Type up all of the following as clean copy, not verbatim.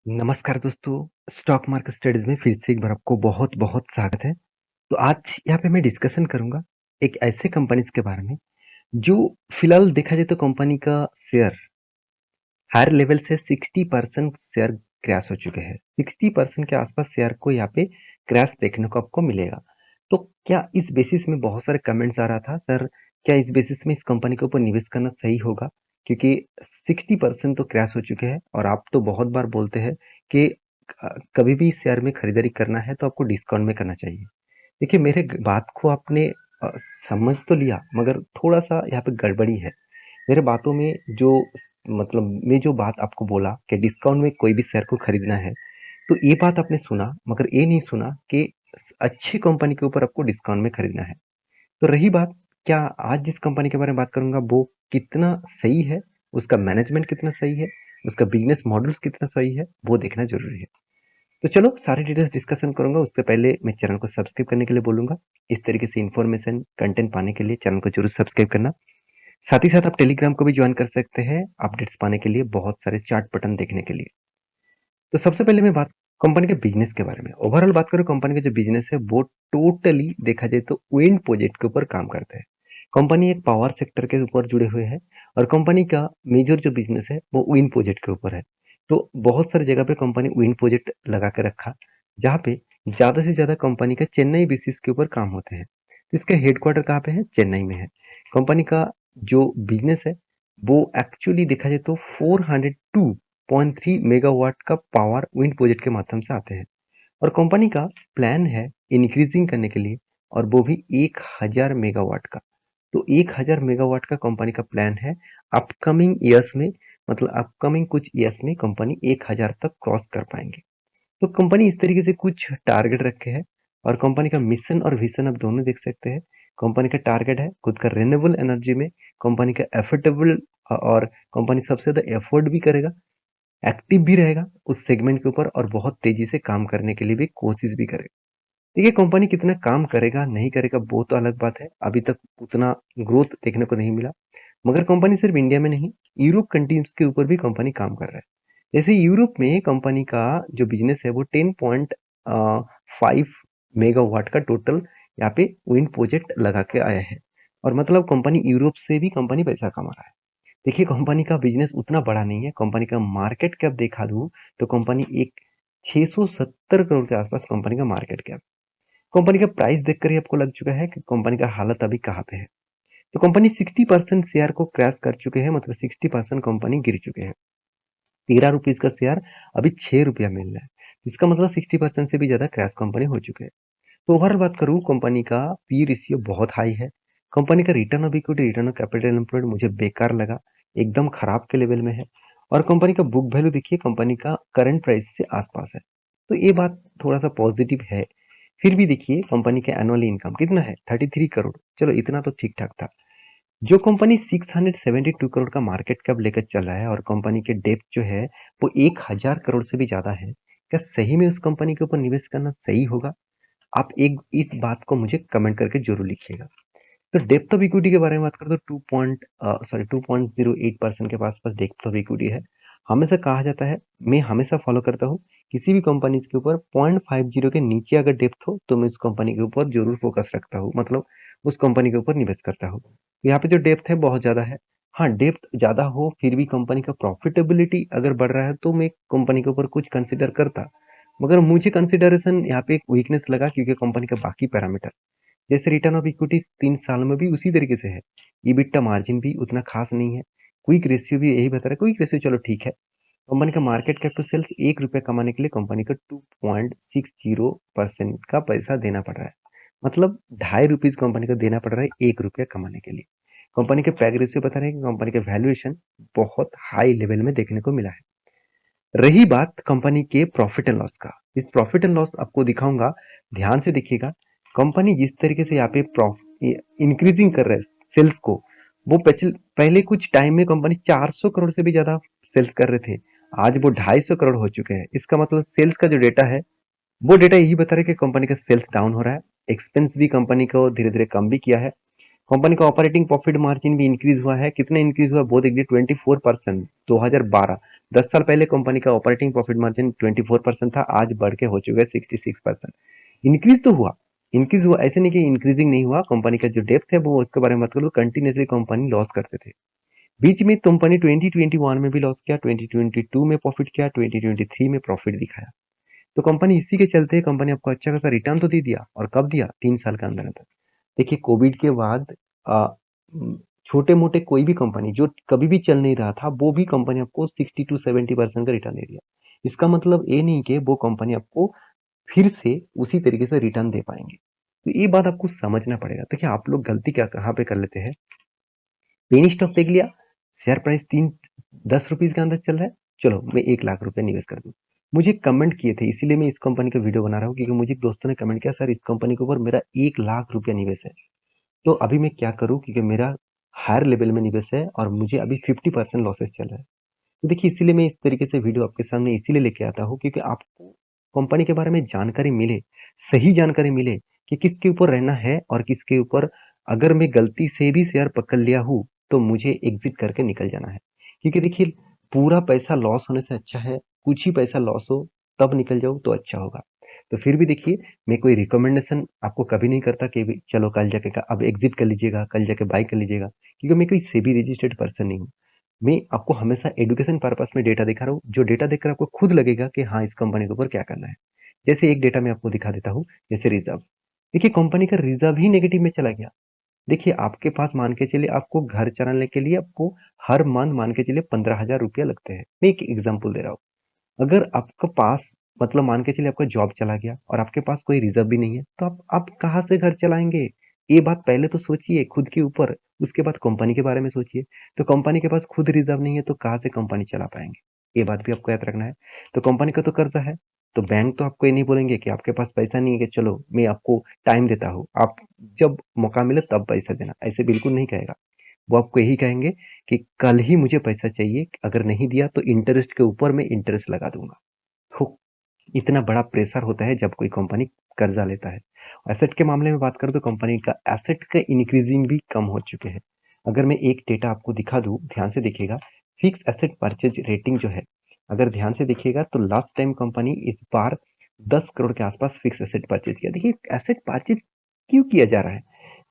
नमस्कार दोस्तों, stock market studies में फिर से एक बार आपको बहुत-बहुत स्वागत है। तो आज यहाँ पे मैं डिस्कशन करूँगा एक ऐसे कंपनीज़ के बारे में, जो फिलहाल देखा जाए तो कंपनी का शेयर हायर लेवल से 60% शेयर क्रैश हो चुके हैं। 60% के आसपास शेयर को यहाँ पे क्रैश देखने को आपको मिलेगा। तो क्या इस बेसिस में बहुत सारे कमेंट्स आ रहा था, सर क्या इस बेसिस में इस कंपनी के ऊपर निवेश करना सही होगा? क्योंकि 60% तो क्रैश हो चुके हैं और आप तो बहुत बार बोलते हैं कि कभी भी शेयर में खरीदारी करना है तो आपको डिस्काउंट में करना चाहिए। देखिए मेरे बात को आपने समझ तो लिया मगर थोड़ा-सा यहाँ पे गड़बड़ी है। मेरे बातों में जो मतलब मैं जो बात आपको बोला कि डिस्काउंट में कोई भी शेयर को खरीदना है, तो ये बात आपने सुना मगर ये नहीं सुना कि अच्छी कंपनी के ऊपर आपको डिस्काउंट में खरीदना है। तो रही बात, क्या आज जिस कंपनी के बारे में बात करूँगा वो कितना सही है, उसका मैनेजमेंट कितना सही है, उसका बिजनेस मॉडल्स कितना सही है, वो देखना ज़रूरी है। तो चलो सारी डिटेल्स डिस्कशन करूँगा, उससे पहले मैं चैनल को सब्सक्राइब करने के लिए बोलूँगा। इस तरीके से इन्फॉर्मेशन, कंटेंट पाने के लिए चैनल को ज़रूर सब्सक्राइब करना। साथ ही साथ आप टेलीग्राम को भी ज्वाइन कर सकते हैं अपडेट्स पाने के लिए, बहुत सारे चार्ट पैटर्न देखने के लिए। तो सबसे पहले मैं बात कंपनी के बिजनेस के बारे में। ओवरऑल बात करूँ कंपनी का जो बिजनेस है वो टोटली देखा जाए तो विंड प्रोजेक्ट के ऊपर काम करता है। कंपनी एक पावर सेक्टर के ऊपर जुड़े हुए हैं और कंपनी का मेजर जो बिजनेस है वो विंड प्रोजेक्ट के ऊपर है। तो बहुत सारी जगह पे कंपनी विंड प्रोजेक्ट लगा के रखा, जहाँ पे ज़्यादा से ज़्यादा कंपनी का चेन्नई बेसिस के ऊपर काम होते हैं। इसका हेडक्वार्टर कहाँ पे है? चेन्नई में है। कंपनी का जो बिजनेस है वो एक्चुअली देखा जाए तो 402.3 मेगावाट का पावर विंड प्रोजेक्ट के माध्यम से आते हैं और कंपनी का प्लान है इंक्रीजिंग करने के लिए और वो भी 1000 मेगावाट का। तो 1000 मेगावाट का कंपनी का प्लान है अपकमिंग ईयर्स में, मतलब अपकमिंग कुछ ईयर्स में कंपनी 1000 तक क्रॉस कर पाएंगे। तो कंपनी इस तरीके से कुछ टारगेट रखे है और कंपनी का मिशन और विजन आप दोनों देख सकते हैं। कंपनी का टारगेट है खुद का रिन्यूएबल एनर्जी में कंपनी का एफोर्डेबल और कंपनी सबसे ज़्यादा एफोर्ड भी करेगा, एक्टिव भी रहेगा उस सेगमेंट के ऊपर और बहुत तेजी से काम करने के लिए भी कोशिश भी करेगा। देखिए कंपनी कितना काम करेगा नहीं करेगा वो तो अलग बात है, अभी तक उतना ग्रोथ देखने को नहीं मिला। मगर कंपनी सिर्फ इंडिया में नहीं, यूरोप कंट्रीज के ऊपर भी कंपनी काम कर रहा है। जैसे यूरोप में कंपनी का जो बिजनेस है वो 10.5 मेगावाट का टोटल यहाँ पे विंड प्रोजेक्ट लगा के आया है और मतलब कंपनी यूरोप से भी कंपनी पैसा कमा रहा है। देखिए कंपनी का बिजनेस उतना बड़ा नहीं है, कंपनी का मार्केट कैप देखा दूं तो कंपनी एक 670 करोड़ के आसपास कंपनी का मार्केट कैप। कंपनी का प्राइस देखकर ही आपको लग चुका है कि कंपनी का हालत अभी कहाँ पे है। तो कंपनी 60% शेयर को क्रैश कर चुके हैं, मतलब 60% कंपनी गिर चुके हैं। 13 रुपीज का शेयर अभी 6 रुपया मिल रहा है, इसका मतलब 60% से भी ज्यादा क्रैश कंपनी हो चुके हैं। तो ओवरऑल बात करूँ कंपनी का पी रेशियो बहुत हाई है। कंपनी का return of equity, return of capital employed मुझे बेकार लगा, एकदम खराब के लेवल में है। और कंपनी का बुक वैल्यू देखिए कंपनी का करंट प्राइस से आसपास है, तो ये बात थोड़ा सा पॉजिटिव है। फिर भी देखिए कंपनी का एनुअल इनकम कितना है? 33 करोड़। चलो इतना तो ठीक ठाक था। जो कंपनी 672 करोड़ का मार्केट कैप लेकर चल रहा है और कंपनी के डेप्थ जो है वो 1000 करोड़ से भी ज्यादा है, क्या सही में उस कंपनी के ऊपर निवेश करना सही होगा? आप एक इस बात को मुझे कमेंट करके जरूर लिखिएगा। तो डेप्थ ऑफ इक्विटी के बारे में बात करें तो 2.08% के पास पास डेप्थ ऑफ इक्विटी है। हमेशा कहा जाता है, मैं हमेशा फॉलो करता हूँ, किसी भी कंपनी के ऊपर 0.50 के नीचे अगर डेप्थ हो तो मैं उस कंपनी के ऊपर जरूर फोकस रखता हूँ, मतलब उस कंपनी के ऊपर निवेश करता हूँ। यहाँ पे जो डेप्थ है बहुत ज्यादा है। हाँ, डेप्थ ज्यादा हो फिर भी कंपनी का प्रॉफिटेबिलिटी अगर बढ़ रहा है तो मैं कंपनी के ऊपर कुछ कंसिडर करता, मगर मुझे कंसिडरेशन यहाँ पे एक वीकनेस लगा क्योंकि कंपनी का बाकी पैरामीटर जैसे रिटर्न ऑफ इक्विटी 3 साल में भी उसी तरीके से है, इबिट्टा मार्जिन भी उतना खास नहीं है, क्विक रेशियो भी यही बता रहा है। क्विक रेशियो चलो ठीक है। कंपनी का मार्केट कैप टू सेल्स 1 रुपया कमाने के लिए कंपनी को 2.60% का पैसा देना पड़ रहा है, मतलब 2.5 रुपीज कंपनी को देना पड़ रहा है 1 रुपया कमाने के लिए। कंपनी के पैग रेशियो बता रहे हैं कि कंपनी का वैल्यूएशन बहुत हाई लेवल में देखने को मिला है। रही बात कंपनी के प्रॉफिट एंड लॉस का, इस प्रॉफिट एंड लॉस आपको दिखाऊंगा, ध्यान से देखिएगा। कंपनी जिस तरीके से यहाँ पे इंक्रीजिंग कर रहा है सेल्स को, वो पहले कुछ टाइम में कंपनी 400 करोड़ से भी ज्यादा सेल्स कर रहे थे, आज वो 250 करोड़ हो चुके हैं। इसका मतलब सेल्स का जो डेटा है वो डेटा यही बता रहा है कि कंपनी का सेल्स डाउन हो रहा है। एक्सपेंस भी कंपनी को धीरे धीरे कम भी किया है। कंपनी का ऑपरेटिंग प्रॉफिट मार्जिन भी इंक्रीज हुआ है। कितना इंक्रीज हुआ? Both agree 24%। 2012, 10 साल पहले कंपनी का ऑपरेटिंग प्रॉफिट मार्जिन 24% था, आज बढ़ के हो चुका है 66%। इंक्रीज तो हुआ, इंक्रीज हुआ, ऐसे नहीं कि इंक्रीजिंग नहीं हुआ। कंपनी का जो डेप्थ है वो उसके बारे में बात करूँ, कंटिन्यूसली कंपनी लॉस करते थे। बीच में कंपनी 2021 में भी लॉस किया, 2022 में प्रॉफिट किया, 2023 में प्रॉफिट दिखाया। तो कंपनी इसी के चलते कंपनी आपको अच्छा खासा रिटर्न तो दे दिया, और कब दिया? 3 साल के अंदर अंदर। देखिए कोविड के बाद छोटे मोटे कोई भी कंपनी जो कभी भी चल नहीं रहा था, वो भी कंपनी आपको 60 to 70% का रिटर्न दे दिया। इसका मतलब ये नहीं कि वो कंपनी आपको फिर से उसी तरीके से रिटर्न दे पाएंगे। तो ये बात आपको समझना पड़ेगा। देखिए आप लोग गलती क्या कहाँ पे कर लेते हैं? पेनी स्टॉक देख लिया, शेयर प्राइस 10 रुपीज के अंदर चल रहा है, चलो मैं 1 लाख रुपए निवेश कर दूं। मुझे कमेंट किए थे, इसीलिए मैं इस कंपनी का वीडियो बना रहा हूँ, क्योंकि मुझे दोस्तों ने कमेंट किया, सर इस कंपनी के ऊपर मेरा 1 लाख रुपया निवेश है, तो अभी मैं क्या करूँ, क्योंकि मेरा हायर लेवल में निवेश है और मुझे अभी 50% लॉसेस चल रहा है। तो देखिए इसीलिए मैं इस तरीके से वीडियो आपके सामने इसीलिए लेके आता हूँ, क्योंकि आपको कंपनी के बारे में जानकारी मिले, सही जानकारी मिले कि किसके ऊपर रहना है और किसके ऊपर अगर मैं गलती से भी शेयर पकड़ लिया हूँ तो मुझे एग्जिट करके निकल जाना है। क्योंकि देखिए पूरा पैसा लॉस होने से अच्छा है कुछ ही पैसा लॉस हो तब निकल जाओ तो अच्छा होगा। तो फिर भी देखिए मैं कोई रिकमेंडेशन आपको कभी नहीं करता कि चलो कल जाके अब एग्जिट कर लीजिएगा, कल जाके बाय कर लीजिएगा, क्योंकि मैं कोई सेबी रजिस्टर्ड पर्सन नहीं हूँ। मैं आपको हमेशा एजुकेशन पर्पस में डेटा दिखा रहा हूँ, जो डेटा देखकर आपको खुद लगेगा कि हाँ इस कंपनी के ऊपर क्या करना है। जैसे एक डेटा मैं आपको दिखा देता हूँ, जैसे रिजर्व। देखिए कंपनी का रिजर्व ही नेगेटिव में चला गया। देखिए आपके पास मान के चलिए आपको घर चलाने के लिए आपको हर मंथ मान के चलिए 15,000 रुपया लगते हैं। मैं एक एग्जाम्पल दे रहा हूँ। अगर आपके पास मतलब मान के चलिए आपका जॉब चला गया और आपके पास कोई रिजर्व भी नहीं है, तो आप कहाँ से घर चलाएंगे? ये बात पहले तो सोचिए खुद के ऊपर, उसके बाद कंपनी के बारे में सोचिए। तो कंपनी के पास खुद रिजर्व नहीं है तो कहाँ से कंपनी चला पाएंगे? ये बात भी आपको याद रखना है। तो कंपनी का तो कर्जा है, तो बैंक तो आपको ये नहीं बोलेंगे कि आपके पास पैसा नहीं है, कि चलो मैं आपको टाइम देता हूँ, आप जब मौका मिले तब पैसा देना, ऐसे बिल्कुल नहीं कहेगा। वो आपको यही कहेंगे कि कल ही मुझे पैसा चाहिए, अगर नहीं दिया तो इंटरेस्ट के ऊपर मैं इंटरेस्ट लगा दूंगा। तो इतना बड़ा प्रेशर होता है जब कोई कंपनी कर्जा लेता है। एसेट के मामले में बात करूं तो कंपनी का एसेट का इंक्रीजिंग भी कम हो चुके हैं। अगर मैं एक डेटा आपको दिखा दूं, ध्यान से देखिएगा। फिक्स एसेट परचेज रेटिंग जो है, अगर ध्यान से देखिएगा तो लास्ट टाइम कंपनी इस बार 10 करोड़ के आसपास फिक्स एसेट परचेज किया। देखिए एसेट परचेज क्यों किया जा रहा है?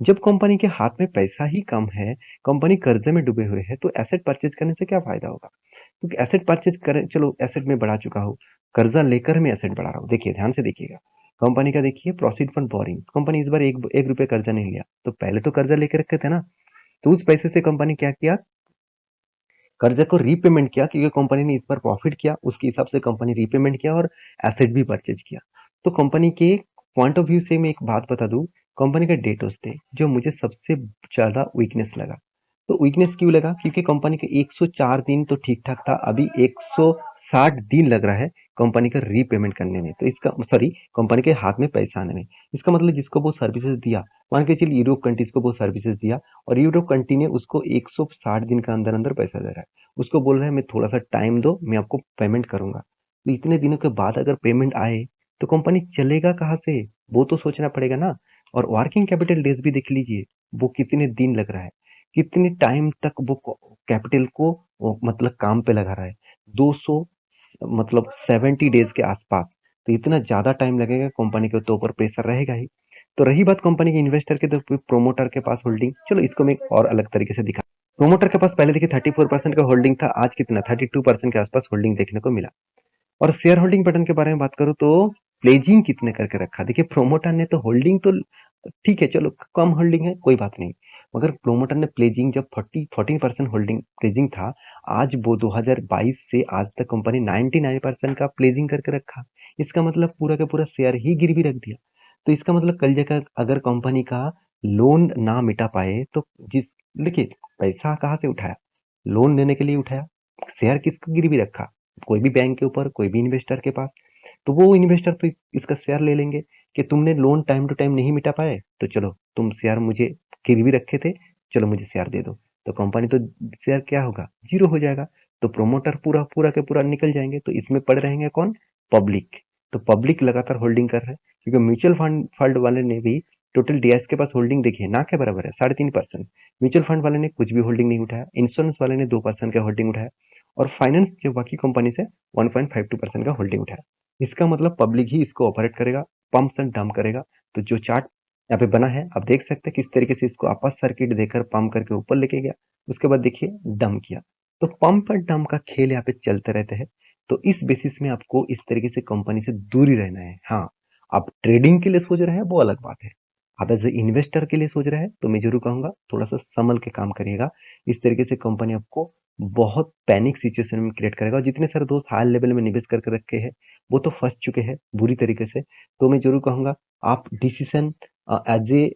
जब कंपनी के हाथ में पैसा ही कम है, कंपनी कर्जे में डूबे हुए है, तो एसेट परचेज करने से क्या फायदा होगा? क्योंकि एसेट परचेज करें, चलो एसेट में बढ़ा चुका हूँ, कर्जा लेकर मैं एसेट बढ़ा रहा हूँ। देखिए ध्यान से देखिएगा, कंपनी का देखिए प्रोसीड फंड बोरिंग, कंपनी इस बार एक रुपये कर्जा नहीं लिया, तो पहले तो कर्जा लेके रखे थे ना। तो उस पैसे से कंपनी क्या किया, कर्जे को रीपेमेंट किया, क्योंकि कंपनी ने इस बार प्रॉफिट किया, उसके हिसाब से कंपनी रीपेमेंट किया और एसेट भी परचेज किया। तो कंपनी के पॉइंट ऑफ व्यू से मैं एक बात बता दूं, कंपनी का डेटोस डे जो मुझे सबसे ज्यादा वीकनेस लगा। तो वीकनेस क्यों लगा? क्योंकि कंपनी के 104 दिन तो ठीक ठाक था, अभी 160 दिन लग रहा है कंपनी का रीपेमेंट करने में, तो इसका सॉरी कंपनी के हाथ में पैसा आने में। इसका मतलब जिसको वो सर्विसेज दिया, मान के चलिए यूरोप कंट्रीज को वो सर्विसेज दिया, और यूरोप कंट्री ने उसको 160 दिन का अंदर अंदर पैसा दे रहा है, उसको बोल रहा है मैं थोड़ा सा टाइम दो, मैं आपको पेमेंट करूंगा। तो इतने दिनों के बाद अगर पेमेंट आए तो कंपनी चलेगा कहाँ से? वो तो सोचना पड़ेगा ना। और वर्किंग कैपिटल डेज भी देख लीजिए, वो कितने दिन लग रहा है, कितने टाइम तक वो कैपिटल को मतलब काम पे लगा रहा है, 200 मतलब 70 डेज के आसपास। तो इतना ज्यादा टाइम लगेगा, कंपनी के तो ऊपर प्रेशर रहेगा ही। तो रही बात कंपनी के इन्वेस्टर के, तो प्रोमोटर के पास होल्डिंग, चलो इसको मैं और अलग तरीके से दिखा। प्रोमोटर के पास पहले देखिए 34% का होल्डिंग था, आज कितना 32% के आसपास होल्डिंग देखने को मिला। और शेयर होल्डिंग पैटर्न के बारे में बात करूं तो प्लेजिंग कितने करके रखा। देखिए प्रोमोटर ने तो होल्डिंग तो ठीक है, चलो कम होल्डिंग है कोई बात नहीं, मगर प्रोमोटर ने प्लेजिंग जब 14% होल्डिंग प्लेजिंग था, आज वो 2022 से आज तक कंपनी 99% का प्लेजिंग करके रखा। इसका मतलब पूरा का पूरा शेयर ही गिरवी रख दिया। तो इसका मतलब कल जगह अगर कंपनी का लोन ना मिटा पाए तो जिस देखिए पैसा कहाँ से उठाया, लोन लेने के लिए उठाया, शेयर किसको गिरवी रखा, कोई भी बैंक के ऊपर, कोई भी इन्वेस्टर के पास। तो वो इन्वेस्टर तो इसका शेयर ले लेंगे कि तुमने लोन टाइम टू टाइम नहीं मिटा पाए, तो चलो तुम शेयर मुझे गिरवी रखे थे, चलो मुझे शेयर दे दो। तो कंपनी तो शेयर क्या होगा, जीरो हो जाएगा। तो प्रोमोटर पूरा पूरा के पूरा निकल जाएंगे, तो इसमें पड़ रहेंगे कौन, पब्लिक। तो पब्लिक लगातार होल्डिंग कर रहे हैं, क्योंकि म्यूचुअल फंड फंड वाले ने भी टोटल डीआईएस के पास होल्डिंग देखिए ना के बराबर है 3.5%। म्यूचुअल फंड वाले ने कुछ भी होल्डिंग नहीं उठाया, इंश्योरेंस वाले ने 2% का होल्डिंग उठाया और फाइनेंस जो बाकी कंपनी से 1.52% का होल्डिंग उठाया। इसका मतलब पब्लिक ही इसको ऑपरेट करेगा, पंप्स एंड डंप करेगा। तो जो चार्ट यहाँ पे बना है आप देख सकते हैं किस तरीके से इसको अपर सर्किट देकर पंप करके ऊपर लेके गया, उसके बाद देखिए डंप किया। तो पंप और डंप का खेल यहाँ पे चलते रहते हैं। तो इस बेसिस में आपको इस तरीके से कंपनी से दूर ही रहना है। हाँ, आप ट्रेडिंग के लिए सोच रहे हैं वो अलग बात है। आप एज ए इन्वेस्टर के लिए सोच रहे हैं तो मैं जरूर कहूंगा थोड़ा सा संभल के काम करिएगा। इस तरीके से कंपनी आपको बहुत पैनिक सिचुएशन में क्रिएट करेगा और जितने सारे दोस्त हाई लेवल में निवेश करके रखे हैं वो तो फंस चुके हैं बुरी तरीके से। तो मैं जरूर कहूंगा आप डिसीजन एज ए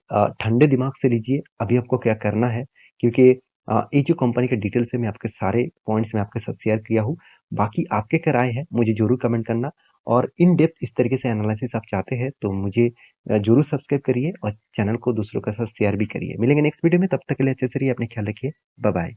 ठंडे दिमाग से लीजिए अभी आपको क्या करना है, क्योंकि ये जो कंपनी के डिटेल्स है मैं आपके सारे पॉइंट्स में आपके साथ शेयर किया हूँ। बाकी आपके क्या राय है मुझे जरूर कमेंट करना और इन डेप्थ इस तरीके से एनालिसिस आप चाहते हैं तो मुझे जरूर सब्सक्राइब करिए और चैनल को दूसरों के साथ शेयर भी करिए। मिलेंगे नेक्स्ट वीडियो में, तब तक के लिए अच्छे से रहिए, अपने ख्याल रखिए। Bye bye.